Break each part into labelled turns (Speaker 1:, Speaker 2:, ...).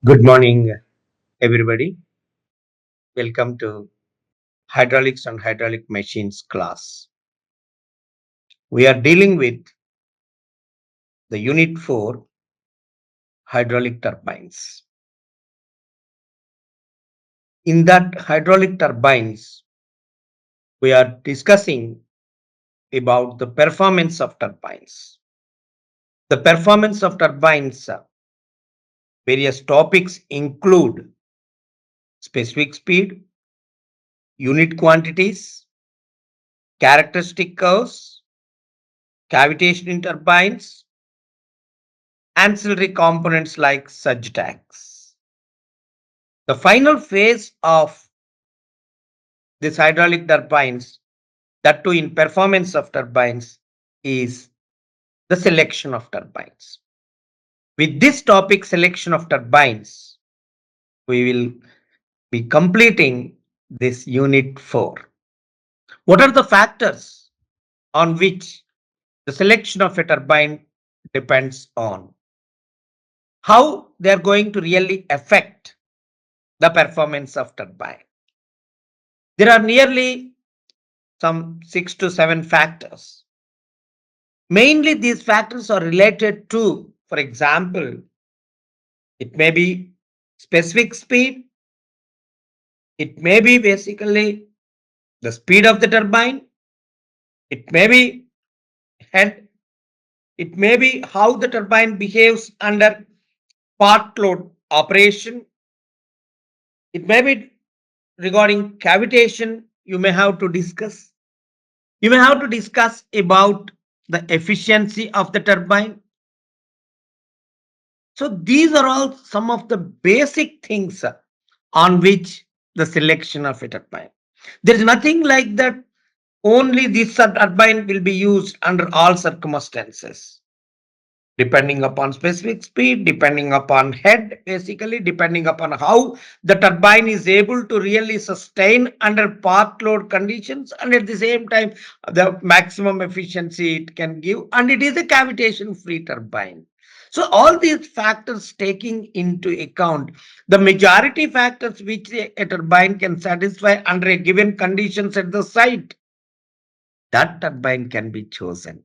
Speaker 1: Good morning, everybody. Welcome to Hydraulics and Hydraulic Machines class. We are dealing with the Unit 4 hydraulic turbines. In that hydraulic turbines, we are discussing about the performance of turbines. The performance of turbines, various topics include specific speed, unit quantities, characteristic curves, cavitation in turbines, ancillary components like surge tanks. The final phase of these hydraulic turbines, that too in performance of turbines, is the selection of turbines. With this topic, selection of turbines, we will be completing this unit 4. What are the factors on which the selection of a turbine depends on? How they are going to really affect the performance of turbine? There are nearly some 6 to 7 factors. Mainly, these factors are related to, for example, it may be specific speed, it may be basically the speed of the turbine, it may be head, it may be how the turbine behaves under part load operation, it may be regarding cavitation. You may have to discuss. You may have to discuss about the efficiency of the turbine. So these are all some of the basic things on which the selection of a turbine. There is nothing like that. Only this turbine will be used under all circumstances, depending upon specific speed, depending upon head, basically, depending upon how the turbine is able to really sustain under part load conditions, and at the same time, the maximum efficiency it can give, and it is a cavitation free turbine. So all these factors taking into account, the majority factors which a turbine can satisfy under a given conditions at the site, that turbine can be chosen.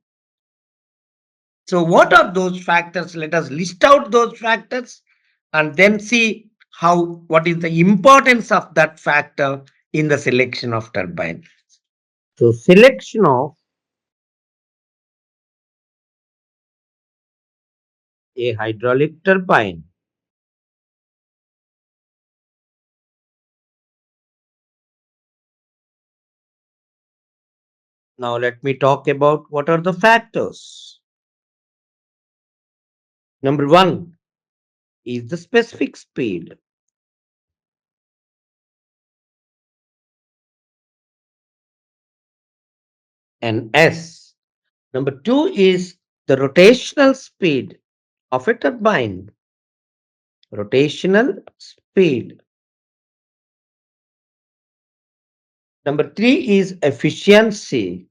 Speaker 1: So what are those factors? Let us list out those factors and then see what is the importance of that factor in the selection of turbine. So selection of a hydraulic turbine. Now let me talk about what are the factors. Number one is the specific speed. And S. Number two is the rotational speed of a turbine. Rotational speed. Number three is efficiency.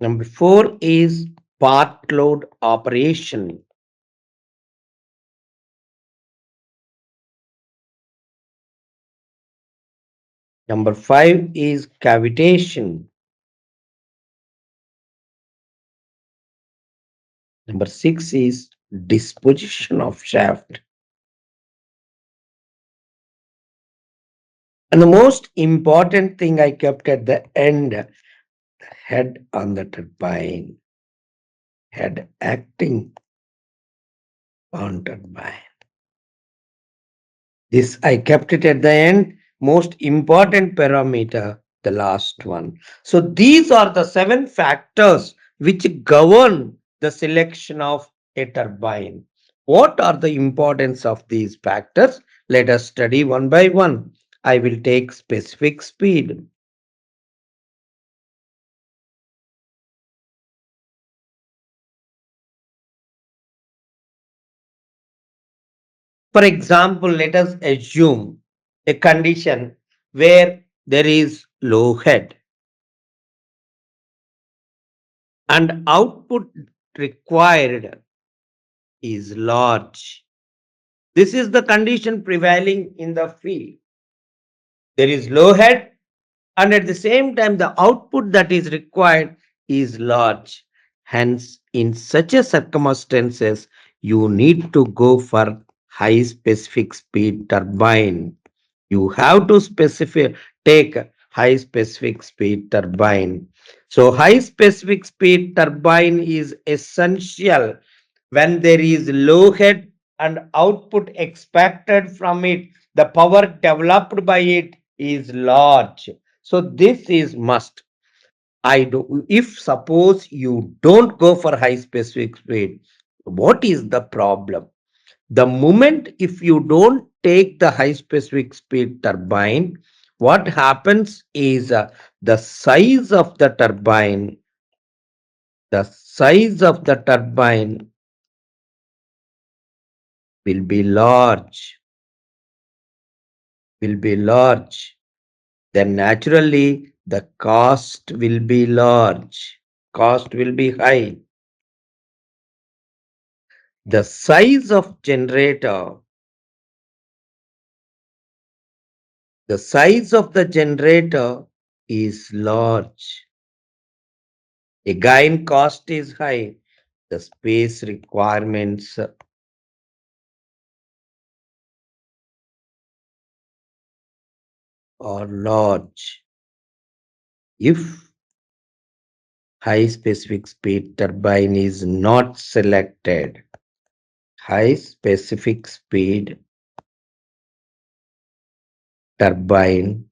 Speaker 1: Number four is part load operation. Number five is cavitation. Number six is disposition of shaft. And the most important thing I kept at the end, the head on the turbine, head acting on turbine. This I kept it at the end, most important parameter, the last one. So these are the 7 factors which govern the selection of a turbine. What are the importance of these factors? Let us study one by one. I will take specific speed. For example, let us assume a condition where there is low head and output required is large. This is the condition prevailing in the field. There is low head, and at the same time, the output that is required is large. Hence, in such a circumstances, you need to go for high specific speed turbine. You have to specify take high specific speed turbine. So high specific speed turbine is essential when there is low head and output expected from it, the power developed by it is large. So this is must. I do. If suppose you don't go for high specific speed, what is the problem? The moment if you don't take the high specific speed turbine, what happens is the size of the turbine, the size of the turbine will be large, will be large. Then naturally the cost will be large, cost will be high. The size of generator, the size of the generator is large. Again, cost is high. The space requirements are large. If high specific speed turbine is not selected, high specific speed turbine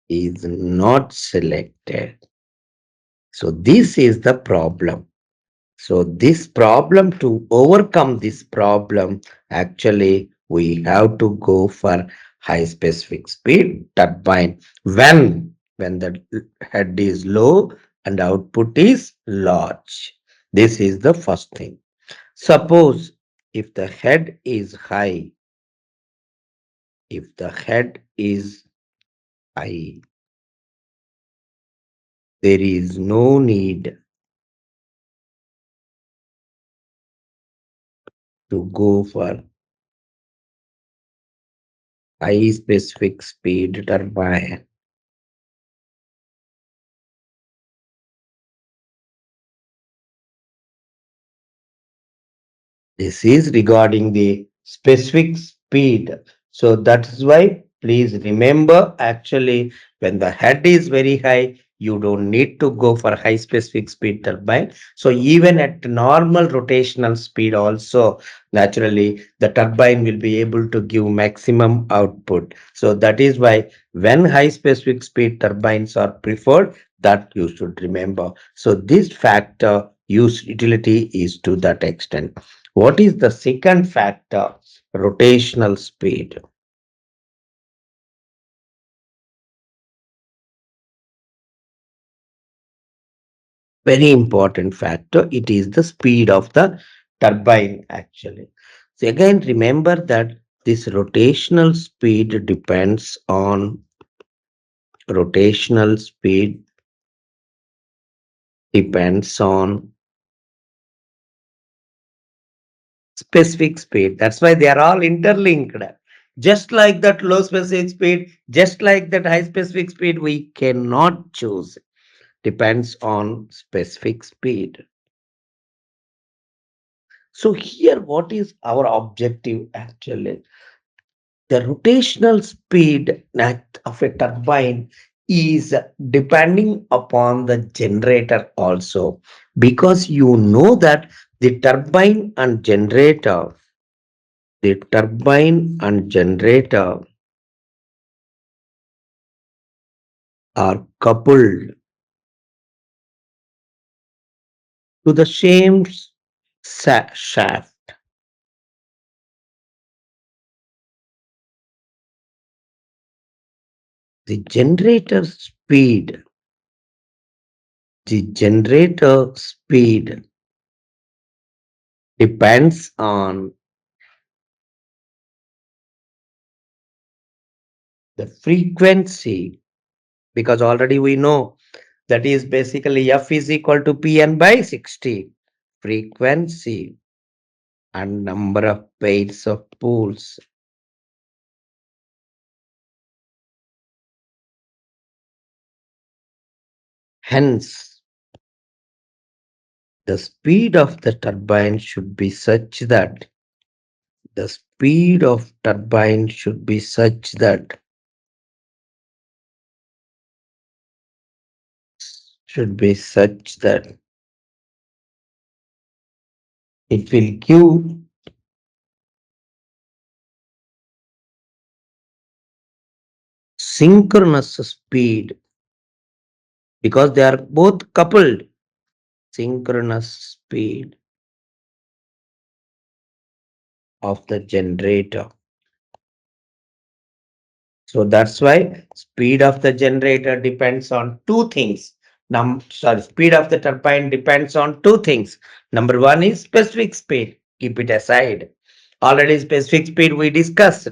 Speaker 1: is not selected. So this is the problem. So this problem, to overcome this problem, actually we have to go for high specific speed turbine when the head is low and output is large. This is the first thing. Suppose if the head is high, if the head is high, there is no need to go for high specific speed turbine. This is regarding the specific speed. So that's why please remember, actually when the head is very high, you don't need to go for high specific speed turbine. So even at normal rotational speed also, naturally the turbine will be able to give maximum output. So that is why when high specific speed turbines are preferred, that you should remember. So this factor use utility is to that extent. What is the second factor? Rotational speed. Very important factor. It is the speed of the turbine actually. So again, remember that this rotational speed rotational speed depends on specific speed. That's why they are all interlinked. Just like that low specific speed, just like that high specific speed, we cannot choose. Depends on specific speed. So here, what is our objective actually? The rotational speed of a turbine is depending upon the generator also, because you know that the turbine and generator are coupled to the same shaft. The generator speed, the generator speed depends on the frequency, because already we know that is basically F is equal to Pn by 60 frequency. and number of pairs of poles. Hence, the speed of the turbine should be such that the speed of turbine should be such that should be such that it will give synchronous speed because they are both coupled. Synchronous speed of the generator. So that's why speed of the generator depends on two things. Speed of the turbine depends on two things. Number one is specific speed. Keep it aside. Already specific speed we discussed.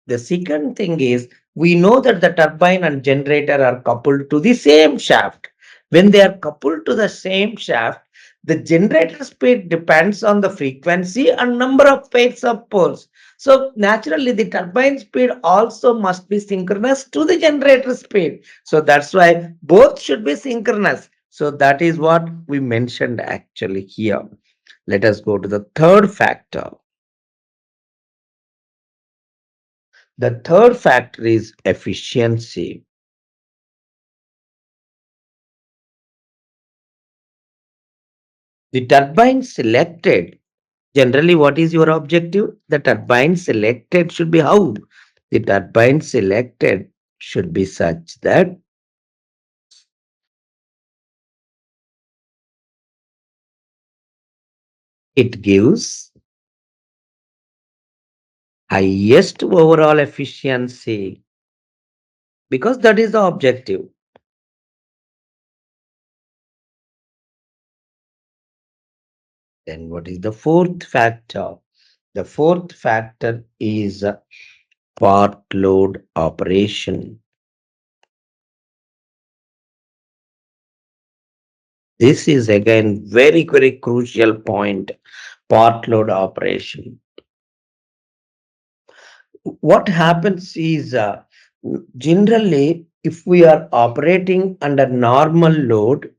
Speaker 1: The second thing is we know that the turbine and generator are coupled to the same shaft. When they are coupled to the same shaft, the generator speed depends on the frequency and number of pairs of poles. So naturally, the turbine speed also must be synchronous to the generator speed. So that's why both should be synchronous. So that is what we mentioned actually here. Let us go to the third factor. The third factor is efficiency. The turbine selected, generally, what is your objective? The turbine selected should be how? The turbine selected should be such that it gives highest overall efficiency because that is the objective. Then what is the fourth factor? The fourth factor is part load operation. This is again very crucial point. Part load operation. What happens is generally if we are operating under normal load,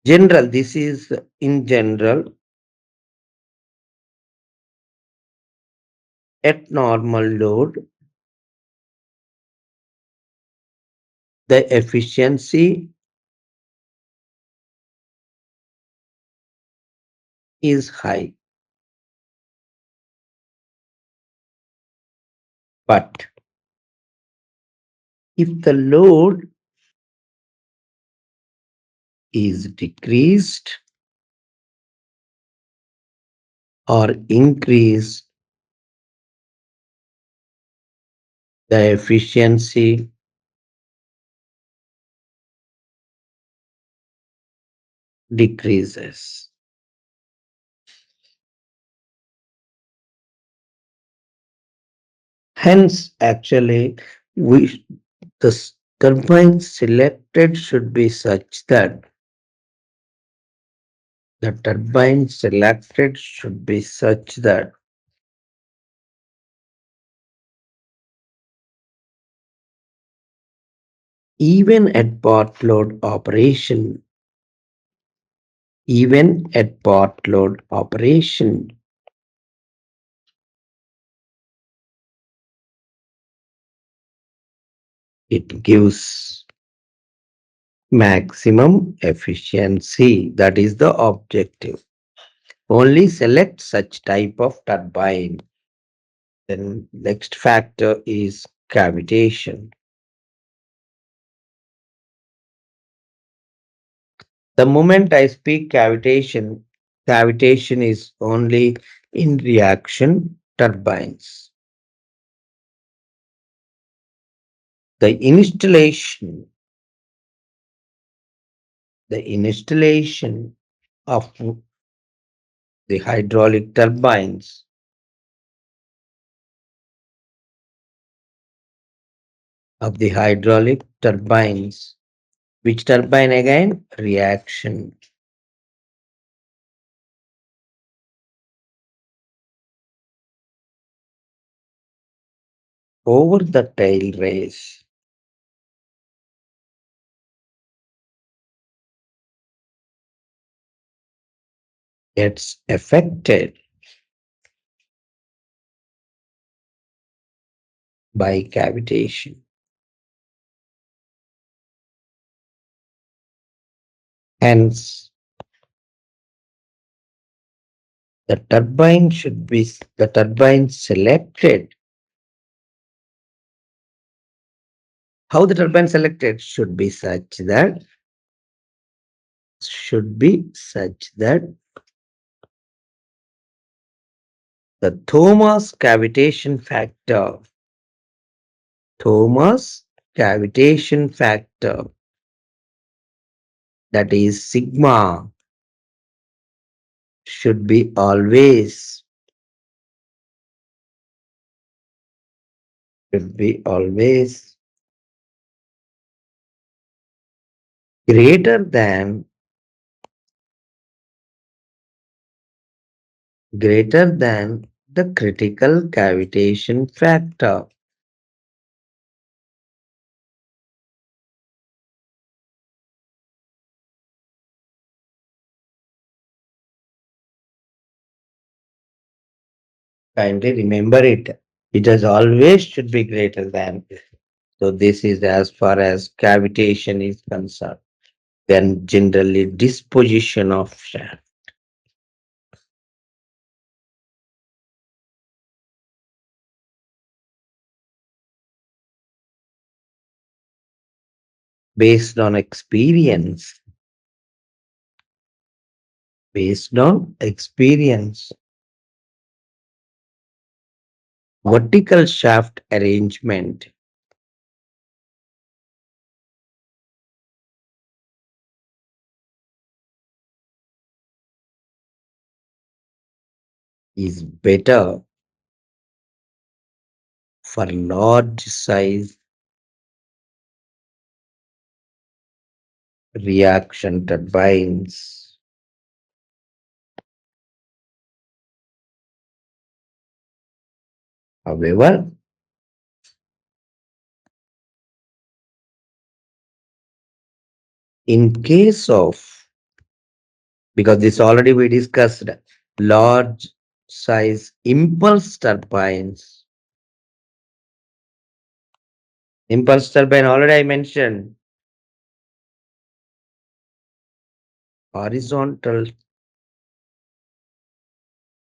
Speaker 1: general this is in general at normal load, the efficiency is high. But if the load is decreased or increased, the efficiency decreases. Hence, actually, we the turbine selected should be such that the turbine selected should be such that even at part load operation, even at part load operation, it gives maximum efficiency. That is the objective. Only select such type of turbine. Then next factor is cavitation. The moment I speak cavitation, cavitation is only in reaction turbines. The installation of the hydraulic turbines which turbine again? Reaction. over the tail race gets affected by cavitation. Hence, the turbine selected. How the turbine selected should be such that the Thomas cavitation factor, that is sigma, should be always greater than the critical cavitation factor. Kindly remember it. It has always should be greater than. So this is as far as cavitation is concerned. Then generally disposition of shaft based on experience. Based on experience, vertical shaft arrangement is better for large size reaction turbines. However, in case of, because this already we discussed, large size impulse turbines. Impulse turbine already I mentioned, horizontal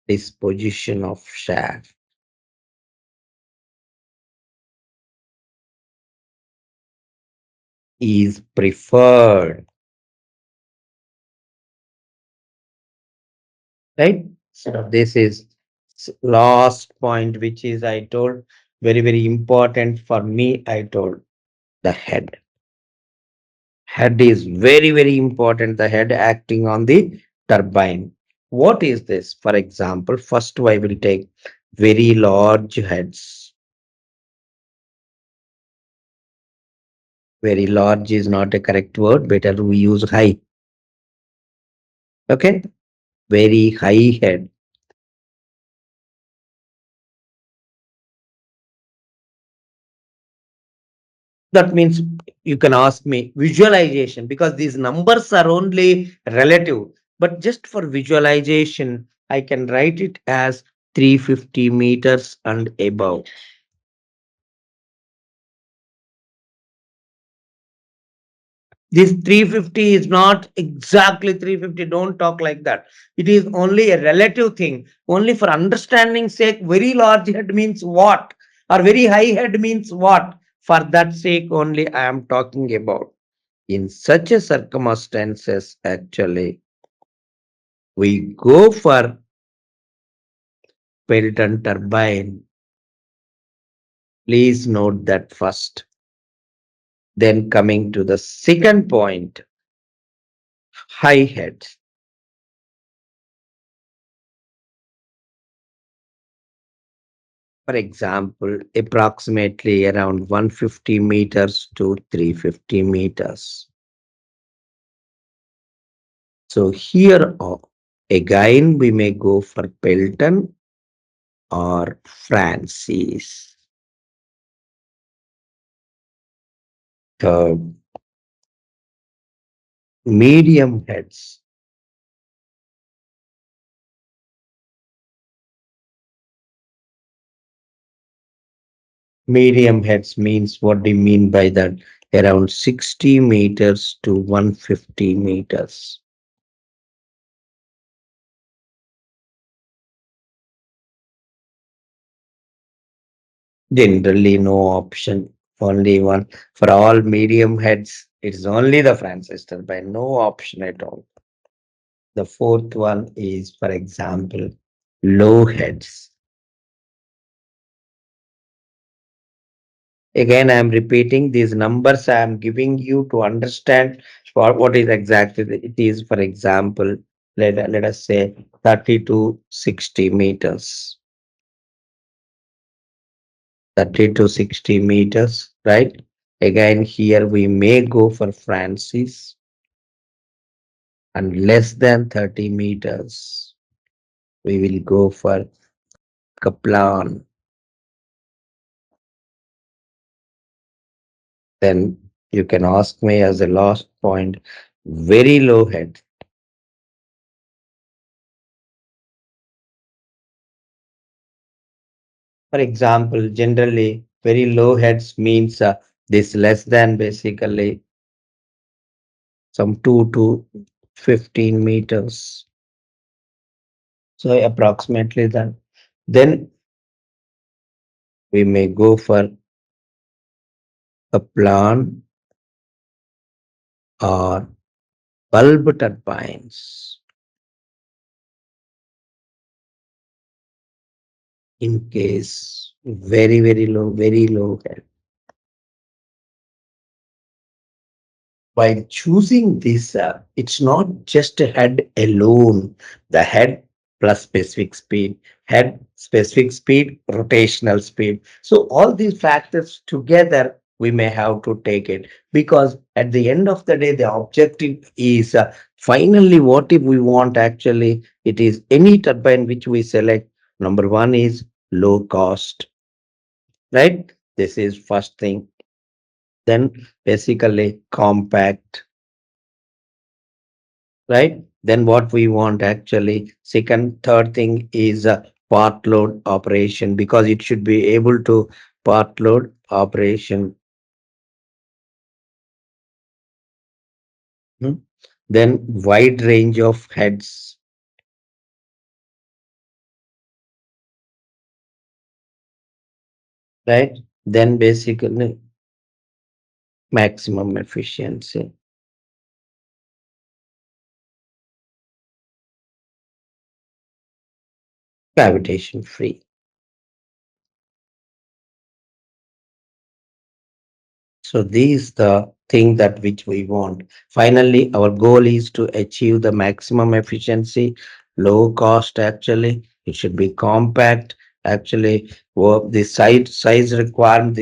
Speaker 1: disposition of shaft is preferred, right? So this is last point, which is I told very, very important for me. I told the head. Head is very, very important. The head acting on the turbine. What is this? For example, first I will take very large heads. Very large is not a correct word. Better we use high. Okay. Very high head. That means you can ask me visualization, because these numbers are only relative. But just for visualization, I can write it as 350 meters and above. This 350 is not exactly 350. Don't talk like that. It is only a relative thing. Only for understanding sake, very large head means what? Or very high head means what? For that sake only I am talking about. In such a circumstances, actually, we go for Pelton turbine. Please note that first. Then coming to the second point, high head. For example, approximately around 150 meters to 350 meters. So here again we may go for Pelton or Francis. Third, medium heads. Medium heads means what do you mean by that? Around 60 meters to 150 meters. Generally, no option. Only one. For all medium heads, it's only the Francis turbine. No option at all. The fourth one is, for example, low heads. Again, I am repeating these numbers I am giving you to understand what is exactly it is. For example, let us say 30 to 60 meters. 30 to 60 meters, right? Again, here we may go for Francis, and less than 30 meters, we will go for Kaplan. Then you can ask me as a last point, very low head. For example, generally, very low heads means this less than basically some 2 to 15 meters. So approximately that. Then we may go for a plan or bulb turbines in case very low head. By choosing this, it's not just a head alone, the head plus specific speed, rotational speed. So, all these factors together, we may have to take it because at the end of the day, the objective is finally what if we want actually, it is any turbine which we select. Number one is low cost, right? This is first thing. Then basically compact, right? Then what we want actually, second, third thing is a part load operation because it should be able to part load operation. Hmm. Then wide range of heads, right? Then basically maximum efficiency, cavitation free. So these the thing that which we want. Finally, our goal is to achieve the maximum efficiency, low cost actually. It should be compact. Actually, the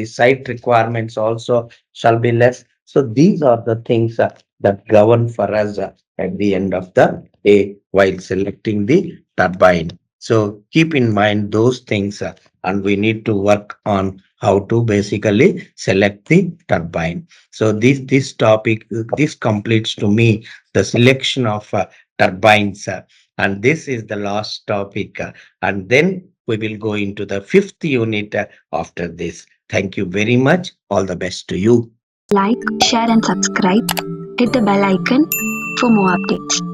Speaker 1: site requirements also shall be less. So these are the things that govern for us at the end of the day while selecting the turbine. So keep in mind those things, and we need to work on how to basically select the turbine. So this topic this completes to me the selection of turbines, and this is the last topic, and then we will go into the fifth unit after this. Thank you very much. All the best to you.
Speaker 2: Like, share, and subscribe. Hit the bell icon for more updates.